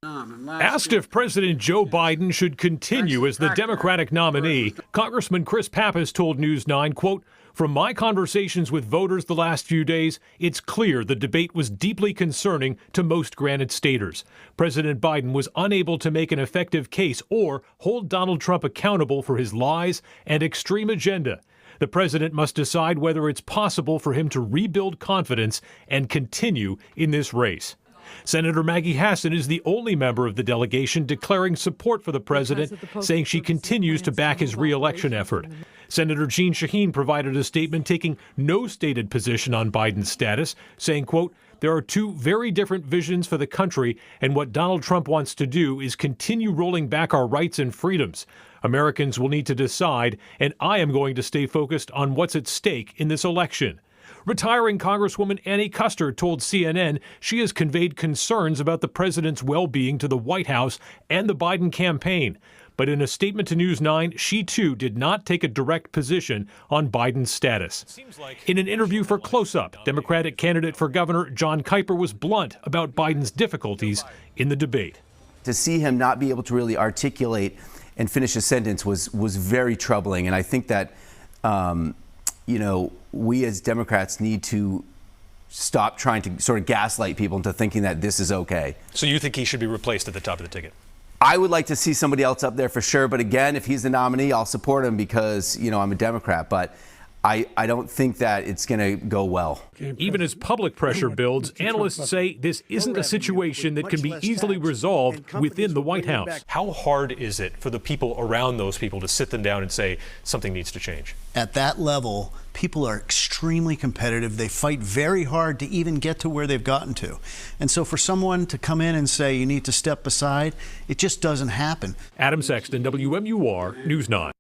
Asked if President Joe Biden should continue as the Democratic nominee, Congressman Chris Pappas told News 9, quote, "From my conversations with voters the last few days, it's clear the debate was deeply concerning to most Granite Staters. President Biden was unable to make an effective case or hold Donald Trump accountable for his lies and extreme agenda. The president must decide whether it's possible for him to rebuild confidence and continue in this race." Senator Maggie Hassan is the only member of the delegation declaring support for the president, saying she continues to back his re-election effort. Senator Jeanne Shaheen provided a statement taking no stated position on Biden's status, saying, quote, "There are two very different visions for the country, and what Donald Trump wants to do is continue rolling back our rights and freedoms. Americans will need to decide, and I am going to stay focused on what's at stake in this election." Retiring Congresswoman Annie Kuster told CNN she has conveyed concerns about the president's well-being to the White House and the Biden campaign. But in a statement to News 9, she too did not take a direct position on Biden's status. In an interview for Close Up, Democratic candidate for governor John Kuiper was blunt about Biden's difficulties in the debate. To see him not be able to really articulate and finish a sentence was very troubling. And I think that, we as Democrats need to stop trying to sort of gaslight people into thinking that this is okay. So you think he should be replaced at the top of the ticket? I would like to see somebody else up there for sure. But again, if he's the nominee, I'll support him because, I'm a Democrat. But I don't think that it's going to go well. Even as public pressure builds, analysts say this isn't a situation that can be easily resolved within the White House. How hard is it for the people around those people to sit them down and say something needs to change? At that level, people are extremely competitive. They fight very hard to even get to where they've gotten to. And so for someone to come in and say you need to step aside, it just doesn't happen. Adam Sexton, WMUR, News 9.